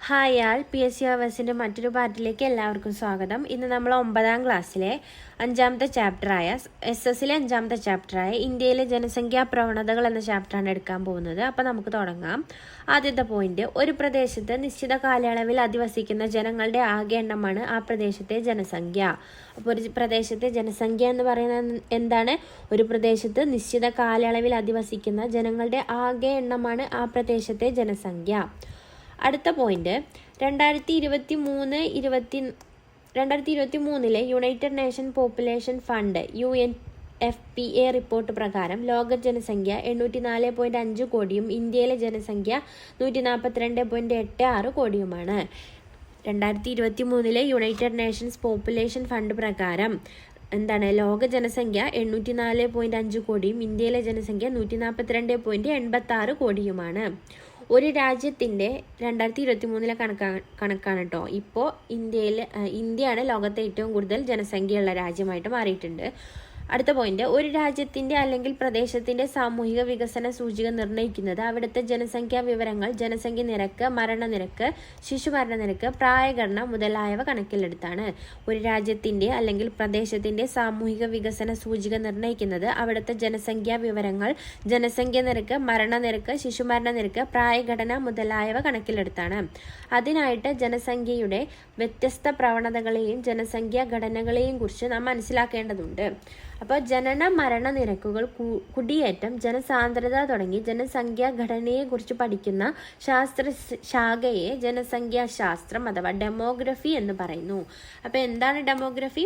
Hi ആൾ PSC അവേഴ്സിൻ്റെ മറ്റൊരു പാർട്ടിലേക്ക് എല്ലാവർക്കും സ്വാഗതം. ഇന്ന് നമ്മൾ 9ാം ക്ലാസ്സിലെ 5ാമത്തെ ചാപ്റ്ററായ SS-ലെ 5ാമത്തെ ചാപ്റ്ററായ ഇന്ത്യയിലെ ജനസംഖ്യാ പ്രവണതകൾ എന്ന ചാപ്റ്ററാണ് എടുക്കാൻ പോകുന്നത്. അപ്പോൾ നമുക്ക് തുടങ്ങാം. ആദ്യത്തെ പോയിന്റ്, ഒരു പ്രദേശത്ത് നിശ്ചിത കാലയളവിൽ അധിവസിക്കുന്ന ജനങ്ങളുടെ ആകെ എണ്ണമാണ് ആ പ്രദേശത്തെ ജനസംഖ്യ. അപ്പോൾ ഒരു പ്രദേശത്തെ ജനസംഖ്യ എന്ന് പറയുന്നത് എന്താണ്? ഒരു പ്രദേശത്ത് നിശ്ചിത കാലയളവിൽ അധിവസിക്കുന്ന ജനങ്ങളുടെ ആകെ എണ്ണമാണ് ആ പ്രദേശത്തെ ജനസംഖ്യ. അടുത്ത point, 2023 United nation population fund UNFPA report പ്രകാരം ലോക ജനസംഖ്യ 804.5 കോടിയും ഇന്ത്യയിലെ ജനസംഖ്യ 142.86 കോടിയുമാണ്. 2023 യുണൈറ്റഡ് നേഷൻസ് പോപ്പുലേഷൻ ഫണ്ട് പ്രകാരം എന്താണ്? ലോക ജനസംഖ്യ 804.5 കോടിയും ഇന്ത്യയിലെ ജനസംഖ്യ 142.86 കോടിയുമാണ്. ഒരു രാജ്യത്തിൻ്റെ 2023 കണക്കാണ് കേട്ടോ. ഇപ്പോൾ ഇന്ത്യയാണ് ലോകത്തെ ഏറ്റവും കൂടുതൽ ജനസംഖ്യയുള്ള രാജ്യമായിട്ട് മാറിയിട്ടുണ്ട്. അടുത്ത പോയിന്റ്, ഒരു രാജ്യത്തിൻ്റെ അല്ലെങ്കിൽ പ്രദേശത്തിൻ്റെ സാമൂഹിക വികസന സൂചിക നിർണ്ണയിക്കുന്നത് അവിടുത്തെ ജനസംഖ്യാ വിവരങ്ങൾ, ജനസംഖ്യ നിരക്ക്, മരണനിരക്ക്, ശിശുമരണനിരക്ക്, പ്രായഘടന മുതലായവ കണക്കിലെടുത്താണ്. ഒരു രാജ്യത്തിൻ്റെ അല്ലെങ്കിൽ പ്രദേശത്തിൻ്റെ സാമൂഹിക വികസന സൂചിക നിർണ്ണയിക്കുന്നത് അവിടുത്തെ ജനസംഖ്യാ വിവരങ്ങൾ, ജനസംഖ്യ നിരക്ക്, മരണനിരക്ക്, ശിശുമരണനിരക്ക്, പ്രായഘടന മുതലായവ കണക്കിലെടുത്താണ്. അതിനായിട്ട് ജനസംഖ്യയുടെ വ്യത്യസ്ത പ്രവണതകളെയും ജനസംഖ്യാ ഘടനകളെയും കുറിച്ച് നാം മനസ്സിലാക്കേണ്ടതുണ്ട്. അപ്പോൾ ജനന മരണ നിരക്കുകൾ, കുടിയേറ്റം, ജനസാന്ദ്രത തുടങ്ങി ജനസംഖ്യാ ഘടനയെക്കുറിച്ച് പഠിക്കുന്ന ശാസ്ത്ര ശാഖയെ ജനസംഖ്യാശാസ്ത്രം അഥവാ ഡെമോഗ്രഫി എന്ന് പറയുന്നു. അപ്പോൾ എന്താണ് ഡെമോഗ്രഫി?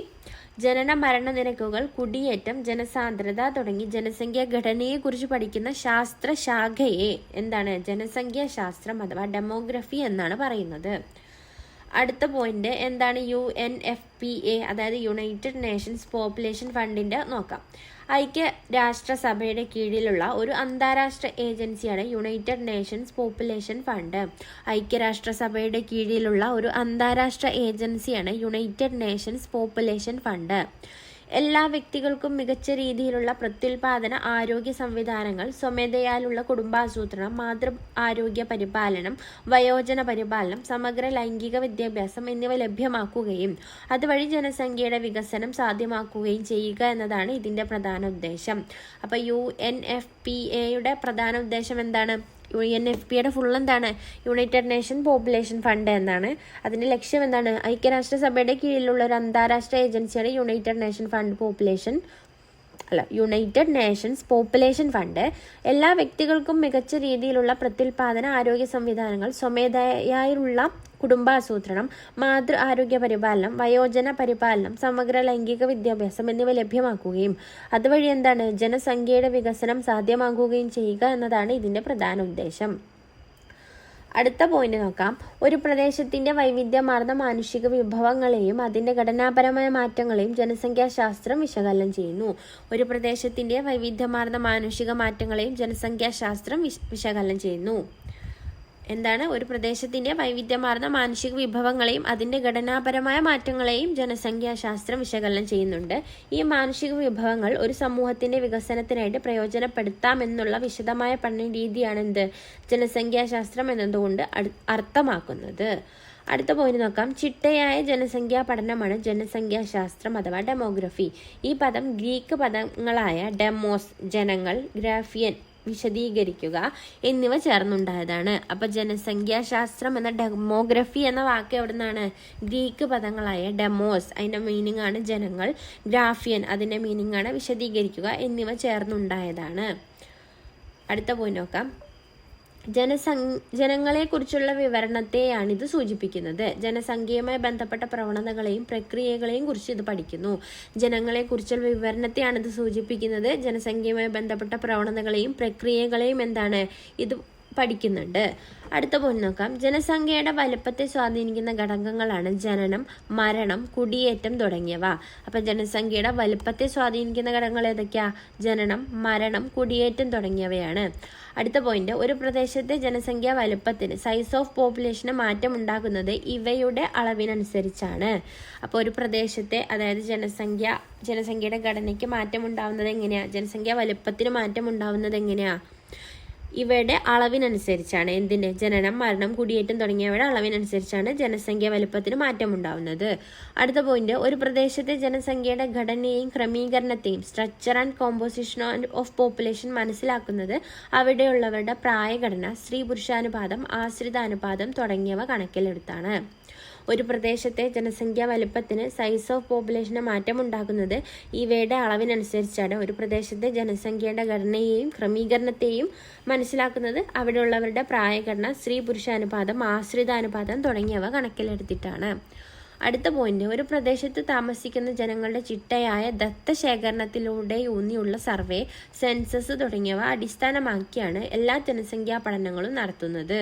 ജനന മരണ നിരക്കുകൾ, കുടിയേറ്റം, ജനസാന്ദ്രത തുടങ്ങി ജനസംഖ്യാ ഘടനയെക്കുറിച്ച് പഠിക്കുന്ന ശാസ്ത്ര ശാഖയെ എന്താണ്? ജനസംഖ്യാശാസ്ത്രം അഥവാ ഡെമോഗ്രഫി എന്നാണ് പറയുന്നത്. അടുത്ത പോയിന്റ് എന്താണ്? UNFPA അതായത് യുണൈറ്റഡ് നേഷൻസ് പോപ്പുലേഷൻ ഫണ്ടിൻ്റെ നോക്കാം. ഐക്യരാഷ്ട്രസഭയുടെ കീഴിലുള്ള ഒരു അന്താരാഷ്ട്ര ഏജൻസിയാണ് യുണൈറ്റഡ് നേഷൻസ് പോപ്പുലേഷൻ ഫണ്ട്. ഐക്യരാഷ്ട്രസഭയുടെ കീഴിലുള്ള ഒരു അന്താരാഷ്ട്ര ഏജൻസിയാണ് യുണൈറ്റഡ് നേഷൻസ് പോപ്പുലേഷൻ ഫണ്ട്. എല്ലാ വ്യക്തികൾക്കും മികച്ച രീതിയിലുള്ള പ്രത്യുൽപാദന ആരോഗ്യ സംവിധാനങ്ങൾ, സ്വമേധയാലുള്ള കുടുംബാസൂത്രണം, മാതൃ ആരോഗ്യ പരിപാലനം, വയോജന പരിപാലനം, സമഗ്ര ലൈംഗിക വിദ്യാഭ്യാസം എന്നിവ ലഭ്യമാക്കുകയും അതുവഴി ജനസംഖ്യയുടെ വികസനം സാധ്യമാക്കുകയും ചെയ്യുക എന്നതാണ് ഇതിൻ്റെ പ്രധാന ഉദ്ദേശം. അപ്പോൾ UNFPAയുടെ പ്രധാന ഉദ്ദേശം എന്താണ്? UNFPAയുടെ ഫുൾ എന്താണ്? യുണൈറ്റഡ് നേഷൻ പോപ്പുലേഷൻ ഫണ്ട് എന്നാണ്. അതിൻ്റെ ലക്ഷ്യം എന്താണ്? ഐക്യരാഷ്ട്രസഭയുടെ കീഴിലുള്ള ഒരു അന്താരാഷ്ട്ര ഏജൻസിയാണ് യുണൈറ്റഡ് നേഷൻസ് പോപ്പുലേഷൻ ഫണ്ട്. എല്ലാ വ്യക്തികൾക്കും മികച്ച രീതിയിലുള്ള പ്രത്യുൽപാദന ആരോഗ്യ സംവിധാനങ്ങൾ, സ്വമേധയായുള്ള കുടുംബാസൂത്രണം, മാതൃ ആരോഗ്യ പരിപാലനം, വയോജന പരിപാലനം, സമഗ്ര ലൈംഗിക വിദ്യാഭ്യാസം എന്നിവ ലഭ്യമാക്കുകയും അതുവഴി എന്താണ്? ജനസംഖ്യയുടെ വികസനം സാധ്യമാക്കുകയും ചെയ്യുക എന്നതാണ് ഇതിൻ്റെ പ്രധാന ഉദ്ദേശം. അടുത്ത പോയിന്റ് നോക്കാം. ഒരു പ്രദേശത്തിൻ്റെ വൈവിധ്യമാർന്ന മാനുഷിക വിഭവങ്ങളെയും അതിൻ്റെ ഘടനാപരമായ മാറ്റങ്ങളെയും ജനസംഖ്യാശാസ്ത്രം വിശകലനം ചെയ്യുന്നു. ഒരു പ്രദേശത്തിൻ്റെ വൈവിധ്യമാർന്ന മാനുഷിക മാറ്റങ്ങളെയും ജനസംഖ്യാശാസ്ത്രം വിശകലനം ചെയ്യുന്നു. എന്താണ്? ഒരു പ്രദേശത്തിൻ്റെ വൈവിധ്യമാർന്ന മാനുഷിക വിഭവങ്ങളെയും അതിൻ്റെ ഘടനാപരമായ മാറ്റങ്ങളെയും ജനസംഖ്യാശാസ്ത്രം വിശകലനം ചെയ്യുന്നുണ്ട്. ഈ മാനുഷിക വിഭവങ്ങൾ ഒരു സമൂഹത്തിൻ്റെ വികസനത്തിനായിട്ട് പ്രയോജനപ്പെടുത്താമെന്നുള്ള വിശദമായ പഠന രീതിയാണ് എന്ത്? ജനസംഖ്യാശാസ്ത്രം എന്നതുകൊണ്ട് അർത്ഥമാക്കുന്നത്. അടുത്ത പോയിന്റ് നോക്കാം. ചിട്ടയായ ജനസംഖ്യാ പഠനമാണ് ജനസംഖ്യാശാസ്ത്രം അഥവാ ഡെമോഗ്രഫി. ഈ പദം ഗ്രീക്ക് പദങ്ങളായ ഡെമോസ് ജനങ്ങൾ, ഗ്രാഫിയൻ വിശദീകരിക്കുക എന്നിവ ചേർന്നുണ്ടായതാണ്. അപ്പോൾ ജനസംഖ്യാശാസ്ത്രം എന്ന ഡെമോഗ്രഫി എന്ന വാക്ക് എവിടെ നിന്നാണ്? ഗ്രീക്ക് പദങ്ങളായ ഡെമോസ് അതിൻ്റെ മീനിങ് ആണ് ജനങ്ങൾ, ഗ്രാഫിയൻ അതിൻ്റെ മീനിങ് ആണ് വിശദീകരിക്കുക എന്നിവ ചേർന്നുണ്ടായതാണ്. അടുത്ത പോയിന്റ് നോക്കാം. ജനങ്ങളെക്കുറിച്ചുള്ള വിവരണത്തെയാണിത് സൂചിപ്പിക്കുന്നത്. ജനസംഖ്യയുമായി ബന്ധപ്പെട്ട പ്രവണതകളെയും പ്രക്രിയകളെയും കുറിച്ച് ഇത് പഠിക്കുന്നു. ജനങ്ങളെക്കുറിച്ചുള്ള വിവരണത്തെയാണിത് സൂചിപ്പിക്കുന്നത്. ജനസംഖ്യയുമായി ബന്ധപ്പെട്ട പ്രവണതകളെയും പ്രക്രിയകളെയും എന്താണ്? ഇത് പഠിക്കുന്നുണ്ട്. അടുത്ത പോയിന്റ് നോക്കാം. ജനസംഖ്യയുടെ വലുപ്പത്തെ സ്വാധീനിക്കുന്ന ഘടകങ്ങളാണ് ജനനം, മരണം, കുടിയേറ്റം തുടങ്ങിയവ. അപ്പം ജനസംഖ്യയുടെ വലുപ്പത്തെ സ്വാധീനിക്കുന്ന ഘടകങ്ങൾ ഏതൊക്കെയാ? ജനനം, മരണം, കുടിയേറ്റം തുടങ്ങിയവയാണ്. അടുത്ത പോയിന്റ്, ഒരു പ്രദേശത്തെ ജനസംഖ്യാ വലുപ്പത്തിന്, സൈസ് ഓഫ് പോപ്പുലേഷന് മാറ്റം ഉണ്ടാകുന്നത് ഇവയുടെ അളവിനനുസരിച്ചാണ്. അപ്പോൾ ഒരു പ്രദേശത്തെ അതായത് ജനസംഖ്യയുടെ ഘടനയ്ക്ക് മാറ്റം ഉണ്ടാവുന്നത് എങ്ങനെയാ? ജനസംഖ്യാ വലുപ്പത്തിന് മാറ്റം ഉണ്ടാവുന്നത് എങ്ങനെയാ? ഇവയുടെ അളവിനനുസരിച്ചാണ് എന്തിൻ്റെ ജനനം, മരണം, കുടിയേറ്റം തുടങ്ങിയവയുടെ അളവിനനുസരിച്ചാണ് ജനസംഖ്യ വലുപ്പത്തിന് മാറ്റമുണ്ടാവുന്നത്. അടുത്ത പോയിന്റ്, ഒരു പ്രദേശത്തെ ജനസംഖ്യയുടെ ഘടനയെയും ക്രമീകരണത്തെയും structure and composition of population മനസ്സിലാക്കുന്നത് അവിടെയുള്ളവരുടെ പ്രായഘടന, സ്ത്രീ പുരുഷാനുപാതം, ആശ്രിതാനുപാതം തുടങ്ങിയവ കണക്കിലെടുത്താണ്. ഒരു പ്രദേശത്തെ ജനസംഖ്യാ വലുപ്പത്തിന് സൈസ് ഓഫ് പോപ്പുലേഷന് മാറ്റമുണ്ടാക്കുന്നത് ഇവയുടെ അളവിനനുസരിച്ചാണ്. ഒരു പ്രദേശത്തെ ജനസംഖ്യയുടെ ഘടനയെയും ക്രമീകരണത്തെയും മനസ്സിലാക്കുന്നത് അവിടെയുള്ളവരുടെ പ്രായഘടന, സ്ത്രീ പുരുഷാനുപാതം, ആശ്രിതാനുപാതം തുടങ്ങിയവ കണക്കിലെടുത്തിട്ടാണ്. അടുത്ത പോയിന്റ്, ഒരു പ്രദേശത്ത് താമസിക്കുന്ന ജനങ്ങളുടെ ചിട്ടയായ ദത്തശേഖരണത്തിലൂടെ ഊന്നിയുള്ള സർവേ, സെൻസസ് തുടങ്ങിയവ അടിസ്ഥാനമാക്കിയാണ് എല്ലാ ജനസംഖ്യാ പഠനങ്ങളും നടത്തുന്നത്.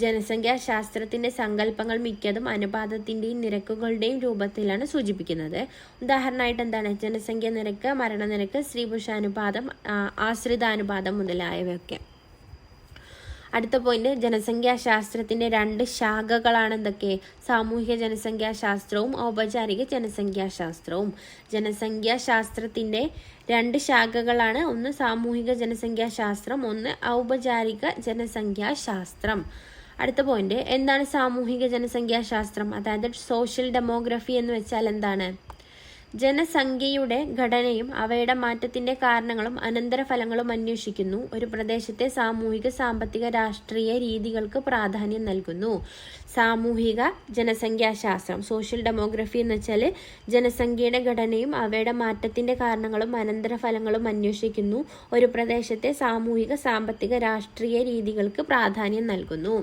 ജനസംഖ്യാശാസ്ത്രത്തിന്റെ സങ്കല്പങ്ങൾ മിക്കതും അനുപാതത്തിന്റെയും നിരക്കുകളുടെയും രൂപത്തിലാണ് സൂചിപ്പിക്കുന്നത്. ഉദാഹരണമായിട്ട് എന്താണ് ജനസംഖ്യ നിരക്ക്, മരണനിരക്ക്, സ്ത്രീ പുരുഷാനുപാതം, ആശ്രിതാനുപാതം മുതലായവയൊക്കെ. അടുത്ത പോയിന്റ്, ജനസംഖ്യാശാസ്ത്രത്തിന്റെ 2 ശാഖകളാണ് എന്തൊക്കെ? സാമൂഹിക ജനസംഖ്യാശാസ്ത്രവും ഔപചാരിക ജനസംഖ്യാശാസ്ത്രവും. ജനസംഖ്യാശാസ്ത്രത്തിന്റെ 2 ശാഖകളാണ്. ഒന്ന് സാമൂഹിക ജനസംഖ്യാശാസ്ത്രം, ഒന്ന് ഔപചാരിക ജനസംഖ്യാശാസ്ത്രം. അടുത്ത പോയിന്റ്, എന്താണ് സാമൂഹിക ജനസംഖ്യാശാസ്ത്രം? അതായത് സോഷ്യൽ ഡെമോഗ്രഫി എന്ന് വെച്ചാൽ എന്താണ്? ജനസംഖ്യയുടെ ഘടനയും അവയുടെ മാറ്റത്തിന്റെ കാരണങ്ങളും അനന്തരഫലങ്ങളും അന്വേഷിക്കുന്നു. ഒരു പ്രദേശത്തെ സാമൂഹിക, സാമ്പത്തിക, രാഷ്ട്രീയ രീതികൾക്ക് പ്രാധാന്യം നൽകുന്നു. സാമൂഹിക ജനസംഖ്യാശാസ്ത്രം, സോഷ്യൽ ഡെമോഗ്രഫി എന്ന് വെച്ചാൽ ജനസംഖ്യയുടെ ഘടനയും അവയുടെ മാറ്റത്തിന്റെ കാരണങ്ങളും അനന്തരഫലങ്ങളും അന്വേഷിക്കുന്നു. ഒരു പ്രദേശത്തെ സാമൂഹിക, സാമ്പത്തിക, രാഷ്ട്രീയ രീതികൾക്ക് പ്രാധാന്യം നൽകുന്നു.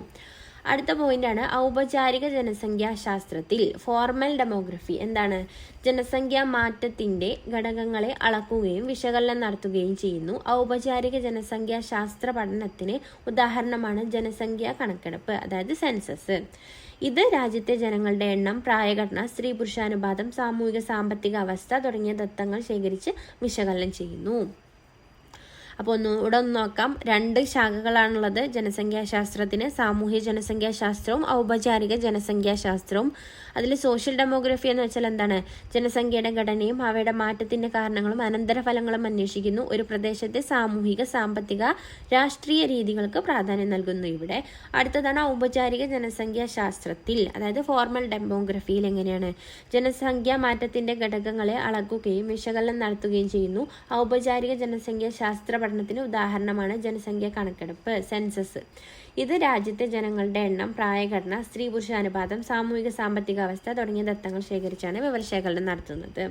അടുത്ത പോയിന്റാണ് ഔപചാരിക ജനസംഖ്യാശാസ്ത്രത്തിൽ ഫോർമൽ ഡെമോഗ്രഫി. എന്താണ്? ജനസംഖ്യാ മാറ്റത്തിന്റെ ഘടകങ്ങളെ അളക്കുകയും വിശകലനം നടത്തുകയും ചെയ്യുന്നു. ഔപചാരിക ജനസംഖ്യാശാസ്ത്ര പഠനത്തിന് ഉദാഹരണമാണ് ജനസംഖ്യാ കണക്കെടുപ്പ്, അതായത് സെൻസസ്. ഇത് രാജ്യത്തെ ജനങ്ങളുടെ എണ്ണം, പ്രായഘടന, സ്ത്രീ പുരുഷാനുപാതം, സാമൂഹിക സാമ്പത്തിക അവസ്ഥ തുടങ്ങിയ ദത്തങ്ങൾ ശേഖരിച്ച് വിശകലനം ചെയ്യുന്നു. അപ്പോൾ ഒന്നുകൂടെ നോക്കാം. 2 ശാഖകളാണുള്ളത് ജനസംഖ്യാശാസ്ത്രത്തിന്, സാമൂഹ്യ ജനസംഖ്യാശാസ്ത്രവും ഔപചാരിക ജനസംഖ്യാശാസ്ത്രവും. അതിൽ സോഷ്യൽ ഡെമോഗ്രഫി എന്ന് വെച്ചാൽ എന്താണ്? ജനസംഖ്യയുടെ ഘടനയും അവയുടെ മാറ്റത്തിന്റെ കാരണങ്ങളും അനന്തരഫലങ്ങളും അന്വേഷിക്കുന്നു. ഒരു പ്രദേശത്തെ സാമൂഹിക, സാമ്പത്തിക, രാഷ്ട്രീയ രീതികൾക്ക് പ്രാധാന്യം നൽകുന്നു ഇവിടെ. അടുത്തതാണ് ഔപചാരിക ജനസംഖ്യാശാസ്ത്രത്തിൽ, അതായത് ഫോർമൽ ഡെമോഗ്രഫിയിൽ എങ്ങനെയാണ്? ജനസംഖ്യാ മാറ്റത്തിന്റെ ഘടകങ്ങളെ അളക്കുകയും വിശകലനം നടത്തുകയും ചെയ്യുന്നു. ഔപചാരിക ജനസംഖ്യാശാസ്ത്ര പഠനത്തിന് ഉദാഹരണമാണ് ജനസംഖ്യാ കണക്കെടുപ്പ്, സെൻസസ്. ഇത് രാജ്യത്തെ ജനങ്ങളുടെ എണ്ണം, പ്രായഘടന, സ്ത്രീ പുരുഷാനുപാതം, സാമൂഹിക സാമ്പത്തിക അവസ്ഥ തുടങ്ങിയ ദത്തങ്ങൾ ശേഖരിച്ചാണ് വിവരശേഖരണം നടത്തുന്നത്.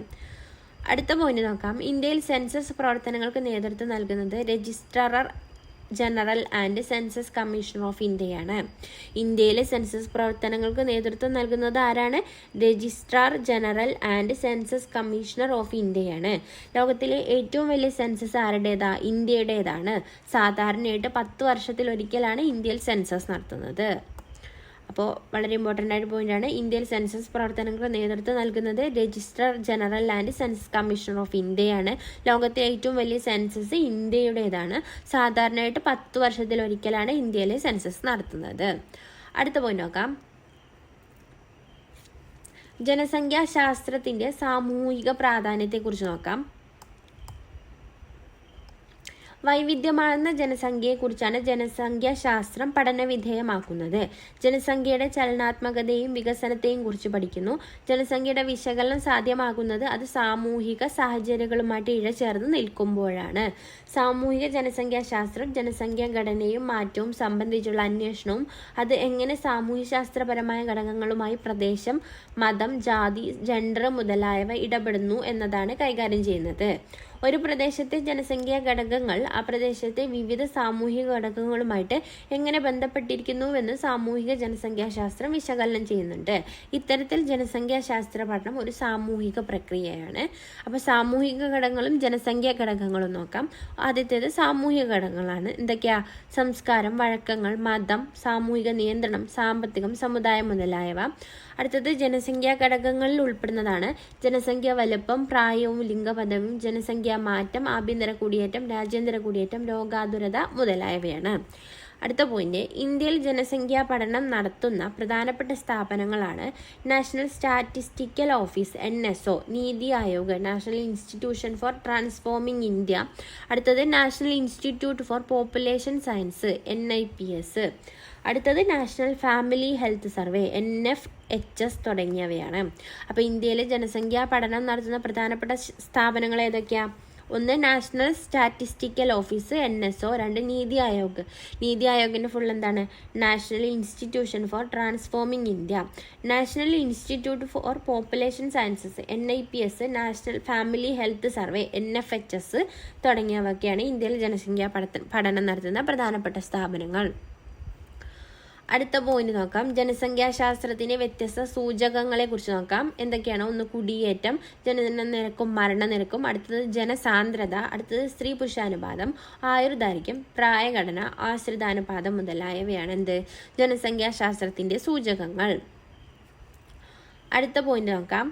അടുത്ത പോയിന്റ് നോക്കാം. ഇന്ത്യയിൽ സെൻസസ് പ്രവർത്തനങ്ങൾക്ക് നേതൃത്വം നൽകുന്നത് registrar general and census commissioner of ഇന്ത്യയാണ്. ഇന്ത്യയിലെ സെൻസസ് പ്രവർത്തനങ്ങൾക്ക് നേതൃത്വം നൽകുന്നത് ആരാണ്? Registrar general and census commissioner of ഇന്ത്യയാണ്. ലോകത്തിലെ ഏറ്റവും വലിയ സെൻസസ് ആരുടേതാ? ഇന്ത്യയുടേതാണ്. സാധാരണയായിട്ട് 10 വർഷത്തിലൊരിക്കലാണ് ഇന്ത്യയിൽ സെൻസസ് നടത്തുന്നത്. അപ്പോൾ വളരെ ഇമ്പോർട്ടൻ്റ് ആയിട്ട് പോയിന്റാണ്. ഇന്ത്യയിൽ സെൻസസ് പ്രവർത്തനങ്ങൾക്ക് നേതൃത്വം നൽകുന്നത് registrar general and census commissioner of ഇന്ത്യയാണ്. ലോകത്തെ ഏറ്റവും വലിയ സെൻസസ് ഇന്ത്യയുടേതാണ്. സാധാരണയായിട്ട് 10 വർഷത്തിലൊരിക്കലാണ് ഇന്ത്യയിലെ സെൻസസ് നടത്തുന്നത്. അടുത്ത പോയിന്റ് നോക്കാം. ജനസംഖ്യാശാസ്ത്രത്തിന്റെ സാമൂഹിക പ്രാധാന്യത്തെക്കുറിച്ച് നോക്കാം. വൈവിധ്യമാർന്ന ജനസംഖ്യയെക്കുറിച്ചാണ് ജനസംഖ്യാശാസ്ത്രം പഠനവിധേയമാക്കുന്നത്. ജനസംഖ്യയുടെ ചലനാത്മകതയും വികസനത്തെയും കുറിച്ച് പഠിക്കുന്നു. ജനസംഖ്യയുടെ വിശകലനം സാധ്യമാകുന്നത് അത് സാമൂഹിക സാഹചര്യങ്ങളുമായിട്ട് ഇഴചേർന്ന് നിൽക്കുമ്പോഴാണ്. സാമൂഹിക ജനസംഖ്യാശാസ്ത്രം ജനസംഖ്യാ ഘടനയും മാറ്റവും സംബന്ധിച്ചുള്ള അന്വേഷണവും അത് എങ്ങനെ സാമൂഹ്യശാസ്ത്രപരമായ ഘടകങ്ങളുമായി പ്രദേശം, മതം, ജാതി, ജെൻഡർ മുതലായവ ഇടപെടുന്നു എന്നതാണ് കൈകാര്യം ചെയ്യുന്നത്. ഒരു പ്രദേശത്തെ ജനസംഖ്യാ ഘടകങ്ങൾ ആ പ്രദേശത്തെ വിവിധ സാമൂഹിക ഘടകങ്ങളുമായിട്ട് എങ്ങനെ ബന്ധപ്പെട്ടിരിക്കുന്നുവെന്ന് സാമൂഹിക ജനസംഖ്യാശാസ്ത്രം വിശകലനം ചെയ്യുന്നുണ്ട്. ഇത്തരത്തിൽ ജനസംഖ്യാശാസ്ത്ര പഠനം ഒരു സാമൂഹിക പ്രക്രിയയാണ്. അപ്പോൾ സാമൂഹിക ഘടകങ്ങളും ജനസംഖ്യാ ഘടകങ്ങളും നോക്കാം. ആദ്യത്തേത് സാമൂഹിക ഘടകങ്ങളാണ്. എന്തൊക്കെയാ? സംസ്കാരം, വഴക്കങ്ങൾ, മതം, സാമൂഹിക നിയന്ത്രണം, സാമ്പത്തികം, സമുദായം മുതലായവ. അടുത്തത് ജനസംഖ്യാ ഘടകങ്ങളിൽ ഉൾപ്പെടുന്നതാണ് ജനസംഖ്യ വലുപ്പം, പ്രായവും ലിംഗപദവും, ജനസംഖ്യാ മാറ്റം, ആഭ്യന്തര കുടിയേറ്റം, രാജ്യാന്തര കുടിയേറ്റം, രോഗാതുരത മുതലായവയാണ്. അടുത്ത പോയിന്റ്, ഇന്ത്യയിൽ ജനസംഖ്യാ പഠനം നടത്തുന്ന പ്രധാനപ്പെട്ട സ്ഥാപനങ്ങളാണ് national statistical office NSO, Niti Aayog, national institution for transforming India, അടുത്തത് national institute for population science NIPS, അടുത്തത് national family health survey NFHS തുടങ്ങിയവയാണ്. അപ്പോൾ ഇന്ത്യയിലെ ജനസംഖ്യാ പഠനം നടത്തുന്ന പ്രധാനപ്പെട്ട സ്ഥാപനങ്ങൾ ഏതൊക്കെയാണ്? ഒന്ന് നാഷണൽ സ്റ്റാറ്റിസ്റ്റിക്കൽ ഓഫീസ് NSO, രണ്ട് നീതി ആയോഗ്. നീതി ആയോഗിൻ്റെ ഫുൾ എന്താണ്? National institution for transforming India, national institute for population sciences NIPS, national family health survey NFHS തുടങ്ങിയവയൊക്കെയാണ് ഇന്ത്യയിൽ ജനസംഖ്യാ പഠനം നടത്തുന്ന പ്രധാനപ്പെട്ട സ്ഥാപനങ്ങൾ. അടുത്ത പോയിന്റ് നോക്കാം, ജനസംഖ്യാശാസ്ത്രത്തിന്റെ വ്യത്യസ്ത സൂചകങ്ങളെ കുറിച്ച് നോക്കാം. എന്തൊക്കെയാണ്? ഒന്ന് കുടിയേറ്റം, ജനന നിരക്കും മരണനിരക്കും, അടുത്തത് ജനസാന്ദ്രത, അടുത്തത് സ്ത്രീ പുരുഷാനുപാതം, ആയുർദൈർഘ്യം, പ്രായഘടന, ആശ്രിതാനുപാതം മുതലായവയാണ് എന്ത്? ജനസംഖ്യാശാസ്ത്രത്തിന്റെ സൂചകങ്ങൾ. അടുത്ത പോയിന്റ് നോക്കാം.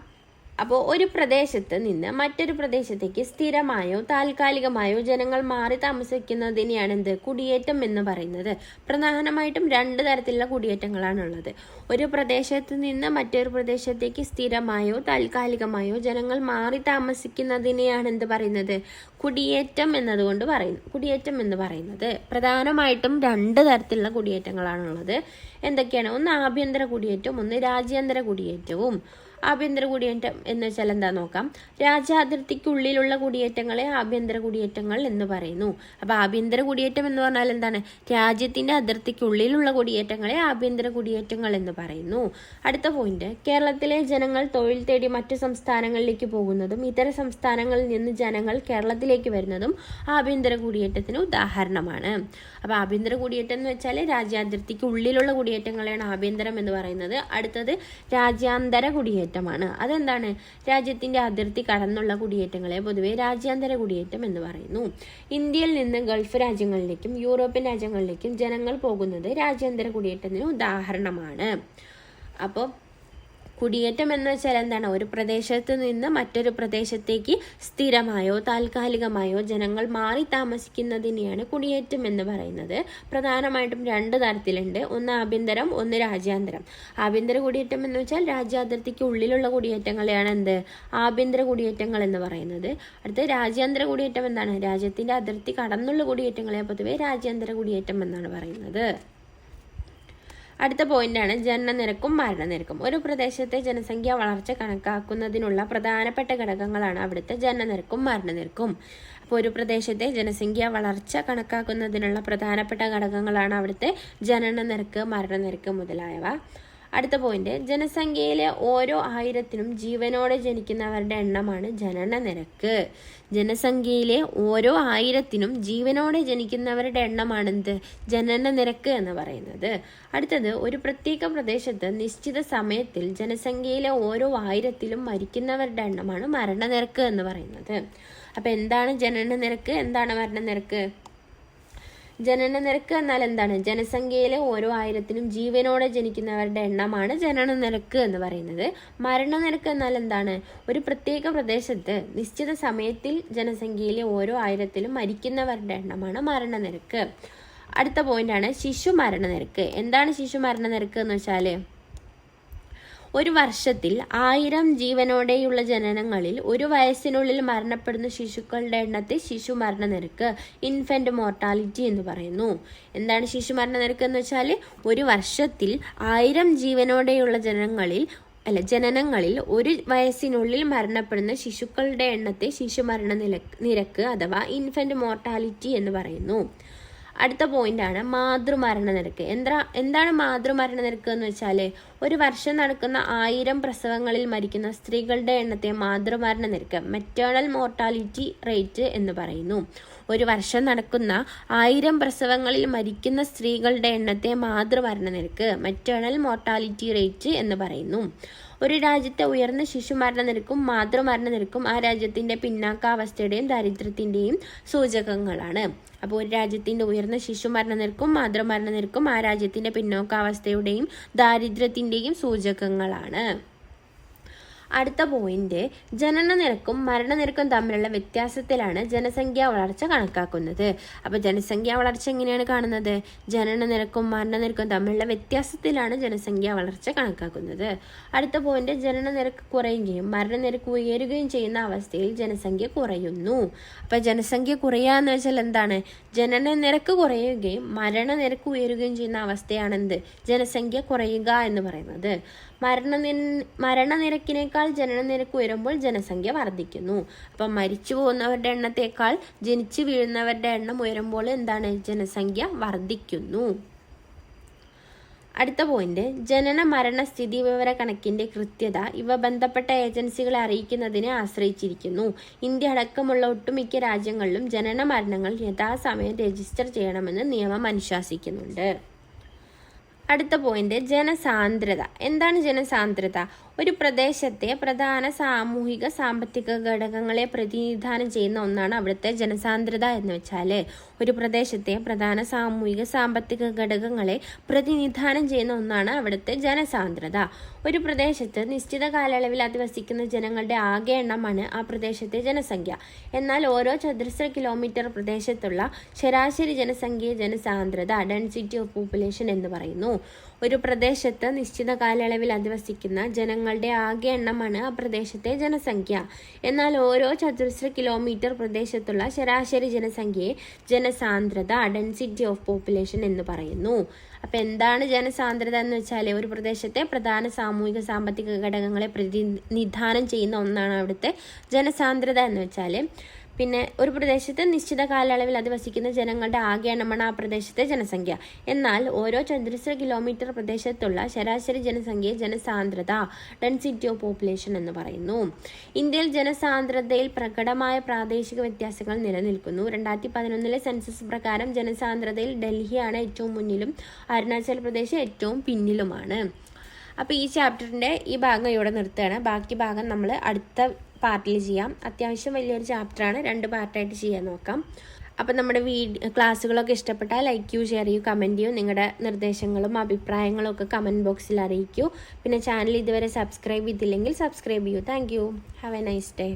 അപ്പോൾ ഒരു പ്രദേശത്ത് നിന്ന് മറ്റൊരു പ്രദേശത്തേക്ക് സ്ഥിരമായോ താൽക്കാലികമായോ ജനങ്ങൾ മാറി താമസിക്കുന്നതിനെയാണ് എന്ത്? കുടിയേറ്റം എന്ന് പറയുന്നത്. പ്രധാനമായിട്ടും രണ്ട് തരത്തിലുള്ള കുടിയേറ്റങ്ങളാണുള്ളത്. ഒരു പ്രദേശത്ത് നിന്ന് മറ്റൊരു പ്രദേശത്തേക്ക് സ്ഥിരമായോ താൽക്കാലികമായോ ജനങ്ങൾ മാറി താമസിക്കുന്നതിനെയാണ് എന്ത് പറയുന്നത്? കുടിയേറ്റം എന്നതുകൊണ്ട് കുടിയേറ്റം എന്ന് പറയുന്നത്. പ്രധാനമായിട്ടും രണ്ട് തരത്തിലുള്ള കുടിയേറ്റങ്ങളാണുള്ളത്. എന്തൊക്കെയാണ്? ഒന്ന് ആഭ്യന്തര കുടിയേറ്റവും ഒന്ന് രാജ്യാന്തര കുടിയേറ്റവും. ആഭ്യന്തര കുടിയേറ്റം എന്ന് വെച്ചാൽ എന്താ നോക്കാം. രാജ്യാതിർത്തിക്കുള്ളിലുള്ള കുടിയേറ്റങ്ങളെ ആഭ്യന്തര കുടിയേറ്റങ്ങൾ എന്ന് പറയുന്നു. അപ്പോൾ ആഭ്യന്തര കുടിയേറ്റം എന്ന് പറഞ്ഞാൽ എന്താണ്? രാജ്യത്തിന്റെ അതിർത്തിക്കുള്ളിലുള്ള കുടിയേറ്റങ്ങളെ ആഭ്യന്തര കുടിയേറ്റങ്ങൾ എന്ന് പറയുന്നു. അടുത്ത പോയിന്റ്, കേരളത്തിലെ ജനങ്ങൾ തൊഴിൽ തേടി മറ്റു സംസ്ഥാനങ്ങളിലേക്ക് പോകുന്നതും ഇതര സംസ്ഥാനങ്ങളിൽ നിന്ന് ജനങ്ങൾ കേരളത്തിലേക്ക് വരുന്നതും ആഭ്യന്തര കുടിയേറ്റത്തിന് ഉദാഹരണമാണ്. അപ്പോൾ ആഭ്യന്തര കുടിയേറ്റം എന്ന് വെച്ചാൽ രാജ്യാതിർത്തിക്ക് ഉള്ളിലുള്ള കുടിയേറ്റങ്ങളെയാണ് ആഭ്യന്തരം എന്ന് പറയുന്നത്. അടുത്തത് രാജ്യാന്തര കുടിയേറ്റമാണ്. അതെന്താണ്? രാജ്യത്തിന്റെ അതിർത്തി കടന്നുള്ള കുടിയേറ്റങ്ങളെ പൊതുവെ രാജ്യാന്തര കുടിയേറ്റം എന്ന് പറയുന്നു. ഇന്ത്യയിൽ നിന്ന് ഗൾഫ് രാജ്യങ്ങളിലേക്കും യൂറോപ്യൻ രാജ്യങ്ങളിലേക്കും ജനങ്ങൾ പോകുന്നത് രാജ്യാന്തര കുടിയേറ്റത്തിന് ഉദാഹരണമാണ്. അപ്പോൾ കുടിയേറ്റം എന്ന് വെച്ചാൽ എന്താണ്? ഒരു പ്രദേശത്ത് നിന്ന് മറ്റൊരു പ്രദേശത്തേക്ക് സ്ഥിരമായോ താൽക്കാലികമായോ ജനങ്ങൾ മാറി താമസിക്കുന്നതിനെയാണ് കുടിയേറ്റം എന്ന് പറയുന്നത്. പ്രധാനമായിട്ടും രണ്ട് തരത്തിലുണ്ട്. ഒന്ന് ആഭ്യന്തരം, ഒന്ന് രാജ്യാന്തരം. ആഭ്യന്തര കുടിയേറ്റം എന്ന് വെച്ചാൽ രാജ്യാതിർത്തിക്ക് ഉള്ളിലുള്ള കുടിയേറ്റങ്ങളെയാണ് എന്ത്? ആഭ്യന്തര കുടിയേറ്റങ്ങൾ എന്ന് പറയുന്നത്. അടുത്ത രാജ്യാന്തര കുടിയേറ്റം എന്താണ്? രാജ്യത്തിന്റെ അതിർത്തി കടന്നുള്ള കുടിയേറ്റങ്ങളെ പൊതുവെ രാജ്യാന്തര കുടിയേറ്റം എന്നാണ് പറയുന്നത്. അടുത്ത പോയിന്റാണ് ജനനനിരക്കും മരണനിരക്കും. ഒരു പ്രദേശത്തെ ജനസംഖ്യ വളർച്ച കണക്കാക്കുന്നതിനുള്ള പ്രധാനപ്പെട്ട ഘടകങ്ങളാണ് അവിടുത്തെ ജനനനിരക്കും മരണനിരക്കും. അപ്പോൾ ഒരു പ്രദേശത്തെ ജനസംഖ്യ വളർച്ച കണക്കാക്കുന്നതിനുള്ള പ്രധാനപ്പെട്ട ഘടകങ്ങളാണ് അവിടുത്തെ ജനനനിരക്ക്, മരണനിരക്ക് മുതലായവ. അടുത്ത പോയിന്റ്, ജനസംഖ്യയിലെ ഓരോ 1000ത്തിനും ജീവനോടെ ജനിക്കുന്നവരുടെ എണ്ണമാണ് ജനനനിരക്ക്. ജനസംഖ്യയിലെ ഓരോ 1000ത്തിനും ജീവനോടെ ജനിക്കുന്നവരുടെ എണ്ണമാണെന്ത്? ജനനനിരക്ക് എന്ന് പറയുന്നത്. അടുത്തത്, ഒരു പ്രത്യേക പ്രദേശത്ത് നിശ്ചിത സമയത്തിൽ ജനസംഖ്യയിലെ ഓരോ 1000ത്തിലും മരിക്കുന്നവരുടെ എണ്ണമാണ് മരണനിരക്ക് എന്ന് പറയുന്നത്. അപ്പൊ എന്താണ് ജനനനിരക്ക്, എന്താണ് മരണനിരക്ക്? ജനനനിരക്ക് എന്നാൽ എന്താണ്? ജനസംഖ്യയിലെ ഓരോ 1000ത്തിനും ജീവനോടെ ജനിക്കുന്നവരുടെ എണ്ണമാണ് ജനനനിരക്ക് എന്ന് പറയുന്നത്. മരണനിരക്ക് എന്നാൽ എന്താണ്? ഒരു പ്രത്യേക പ്രദേശത്ത് നിശ്ചിത സമയത്തിൽ ജനസംഖ്യയിലെ ഓരോ 1000ത്തിലും മരിക്കുന്നവരുടെ എണ്ണമാണ് മരണനിരക്ക്. അടുത്ത പോയിന്റാണ് ശിശു മരണനിരക്ക്. എന്താണ് ശിശു മരണനിരക്ക് എന്ന് വെച്ചാൽ, ഒരു വർഷത്തിൽ 1000 ജീവനോടെയുള്ള ജനനങ്ങളിൽ 1 വയസ്സിനുള്ളിൽ മരണപ്പെടുന്ന ശിശുക്കളുടെ എണ്ണത്തെ ശിശു മരണനിരക്ക്, ഇൻഫന്റ് മോർട്ടാലിറ്റി എന്ന് പറയുന്നു. എന്താണ് ശിശു മരണനിരക്ക് എന്ന് വെച്ചാൽ, ഒരു വർഷത്തിൽ 1000 ജീവനോടെയുള്ള ജനനങ്ങളിൽ 1 വയസ്സിനുള്ളിൽ മരണപ്പെടുന്ന ശിശുക്കളുടെ എണ്ണത്തെ ശിശു മരണനിരക്ക് അഥവാ ഇൻഫന്റ് മോർട്ടാലിറ്റി എന്ന് പറയുന്നു. അടുത്ത പോയിന്റാണ് മാതൃമരണനിരക്ക്. എന്താണ് മാതൃമരണനിരക്ക് എന്ന് വെച്ചാൽ, ഒരു വർഷം നടക്കുന്ന 1000 പ്രസവങ്ങളിൽ മരിക്കുന്ന സ്ത്രീകളുടെ എണ്ണത്തെ മാതൃമരണനിരക്ക്, മെറ്റേണൽ മോർട്ടാലിറ്റി റേറ്റ് എന്ന് പറയുന്നു. ഒരു വർഷം നടക്കുന്ന 1000 പ്രസവങ്ങളിൽ മരിക്കുന്ന സ്ത്രീകളുടെ എണ്ണത്തെ മാതൃമരണനിരക്ക്, മെറ്റേണൽ മോർട്ടാലിറ്റി റേറ്റ് എന്ന് പറയുന്നു. ഒരു രാജ്യത്തെ ഉയർന്ന ശിശു മരണനിരക്കും മാതൃമരണനിരക്കും ആ രാജ്യത്തിന്റെ പിന്നാക്കാവസ്ഥയുടെയും ദാരിദ്ര്യത്തിന്റെയും സൂചകങ്ങളാണ്. അപ്പോൾ ഒരു രാജ്യത്തിന്റെ ഉയർന്ന ശിശു മരണനിരക്കും മാതൃമരണനിരക്കും ആ രാജ്യത്തിന്റെ പിന്നോക്കാവസ്ഥയുടെയും ദാരിദ്ര്യത്തിന്റെയും സൂചകങ്ങളാണ്. അടുത്ത പോയിന്റ്, ജനനനിരക്കും മരണനിരക്കും തമ്മിലുള്ള വ്യത്യാസത്തിലാണ് ജനസംഖ്യാ വളർച്ച കണക്കാക്കുന്നത്. അപ്പോൾ ജനസംഖ്യാ വളർച്ച എങ്ങനെയാണ് കാണുന്നത്? ജനനനിരക്കും മരണനിരക്കും തമ്മിലുള്ള വ്യത്യാസത്തിലാണ് ജനസംഖ്യാ വളർച്ച കണക്കാക്കുന്നത്. അടുത്ത പോയിന്റ്, ജനനനിരക്ക് കുറയുകയും മരണനിരക്ക് ഉയരുകയും ചെയ്യുന്ന അവസ്ഥയിൽ ജനസംഖ്യ കുറയുന്നു. അപ്പോൾ ജനസംഖ്യ കുറയുക എന്ന് വെച്ചാൽ എന്താണ്? ജനനനിരക്ക് കുറയുകയും മരണനിരക്ക് ഉയരുകയും ചെയ്യുന്ന അവസ്ഥയാണ് എന്ത്? ജനസംഖ്യ കുറയുക എന്ന് പറയുന്നത്. മരണനിരക്കിനേക്കാൾ ജനനനിരക്ക് ഉയരുമ്പോൾ ജനസംഖ്യ വർദ്ധിക്കുന്നു. അപ്പം മരിച്ചു പോകുന്നവരുടെ എണ്ണത്തേക്കാൾ ജനിച്ചു വീഴുന്നവരുടെ എണ്ണം ഉയരുമ്പോൾ എന്താണ്? ജനസംഖ്യ വർദ്ധിക്കുന്നു. അടുത്ത പോയിന്റ്, ജനന മരണ സ്ഥിതി വിവര കണക്കിന്റെ കൃത്യത ഇവ ബന്ധപ്പെട്ട ഏജൻസികളെ അറിയിക്കുന്നതിനെ ആശ്രയിച്ചിരിക്കുന്നു. ഇന്ത്യ അടക്കമുള്ള ഒട്ടുമിക്ക രാജ്യങ്ങളിലും ജനന മരണങ്ങൾ യഥാസമയം രജിസ്റ്റർ ചെയ്യണമെന്ന് നിയമം അനുശാസിക്കുന്നുണ്ട്. അടുത്ത പോയിന്റ്, ജനസാന്ദ്രത. എന്താണ് ജനസാന്ദ്രത? ഒരു പ്രദേശത്തെ പ്രധാന സാമൂഹിക സാമ്പത്തിക ഘടകങ്ങളെ പ്രതിനിധാനം ചെയ്യുന്ന ഒന്നാണ് അവിടുത്തെ ജനസാന്ദ്രത എന്ന് വെച്ചാൽ. ഒരു പ്രദേശത്തെ പ്രധാന സാമൂഹിക സാമ്പത്തിക ഘടകങ്ങളെ പ്രതിനിധാനം ചെയ്യുന്ന ഒന്നാണ് അവിടുത്തെ ജനസാന്ദ്രത. ഒരു പ്രദേശത്ത് നിശ്ചിത കാലയളവിൽ അധിവസിക്കുന്ന ജനങ്ങളുടെ ആകെ എണ്ണമാണ് ആ പ്രദേശത്തെ ജനസംഖ്യ. എന്നാൽ ഓരോ ചതുരശ്ര കിലോമീറ്റർ പ്രദേശത്തുള്ള ശരാശരി ജനസംഖ്യയെ ജനസാന്ദ്രത, ഡെൻസിറ്റി ഓഫ് പോപ്പുലേഷൻ എന്ന് പറയുന്നു. ഒരു പ്രദേശത്ത് നിശ്ചിത കാലയളവിൽ അധിവസിക്കുന്ന ജനങ്ങളുടെ ആകെ എണ്ണമാണ് ആ പ്രദേശത്തെ ജനസംഖ്യ. എന്നാൽ ഓരോ ചതുരശ്ര കിലോമീറ്റർ പ്രദേശത്തുള്ള ശരാശരി ജനസംഖ്യയെ ജനസാന്ദ്രത, ഡെൻസിറ്റി ഓഫ് പോപ്പുലേഷൻ എന്ന് പറയുന്നു. അപ്പം എന്താണ് ജനസാന്ദ്രത എന്ന് വെച്ചാൽ ഒരു പ്രദേശത്തെ പ്രധാന സാമൂഹിക സാമ്പത്തിക ഘടകങ്ങളെ പ്രതിനിധാനം ചെയ്യുന്ന ഒന്നാണ് അവിടുത്തെ ജനസാന്ദ്രത എന്ന് വെച്ചാൽ. പിന്നെ ഒരു പ്രദേശത്ത് നിശ്ചിത കാലയളവിൽ അധിവസിക്കുന്ന ജനങ്ങളുടെ ആകെ എണ്ണമാണ് ആ പ്രദേശത്തെ ജനസംഖ്യ. എന്നാൽ ഓരോ ചതുരശ്ര കിലോമീറ്റർ പ്രദേശത്തുള്ള ശരാശരി ജനസംഖ്യയെ ജനസാന്ദ്രത, ഡെൻസിറ്റി ഓഫ് പോപ്പുലേഷൻ എന്ന് പറയുന്നു. ഇന്ത്യയിൽ ജനസാന്ദ്രതയിൽ പ്രകടമായ പ്രാദേശിക വ്യത്യാസങ്ങൾ നിലനിൽക്കുന്നു. 2011 സെൻസസ് പ്രകാരം ജനസാന്ദ്രതയിൽ ഡൽഹിയാണ് ഏറ്റവും മുന്നിലും അരുണാചൽ പ്രദേശ് ഏറ്റവും പിന്നിലുമാണ്. അപ്പോൾ ഈ ചാപ്റ്ററിൻ്റെ ഈ ഭാഗം ഇവിടെ നിർത്തുകയാണ്. ബാക്കി ഭാഗം നമ്മൾ അടുത്ത പാർട്ടിൽ ചെയ്യാം. അത്യാവശ്യം വലിയൊരു ചാപ്റ്ററാണ്, 2 പാർട്ടായിട്ട് ചെയ്യാൻ നോക്കാം. അപ്പം നമ്മുടെ ക്ലാസ്സുകളൊക്കെ ഇഷ്ടപ്പെട്ടാൽ ലൈക്ക് ചെയ്യൂ, ഷെയർ ചെയ്യൂ, കമൻറ്റ് ചെയ്യൂ. നിങ്ങളുടെ നിർദ്ദേശങ്ങളും അഭിപ്രായങ്ങളും ഒക്കെ കമൻറ്റ് ബോക്സിൽ അറിയിക്കൂ. പിന്നെ ചാനൽ ഇതുവരെ സബ്സ്ക്രൈബ് ചെയ്തില്ലെങ്കിൽ സബ്സ്ക്രൈബ് ചെയ്യൂ. Thank you. Have A nice day.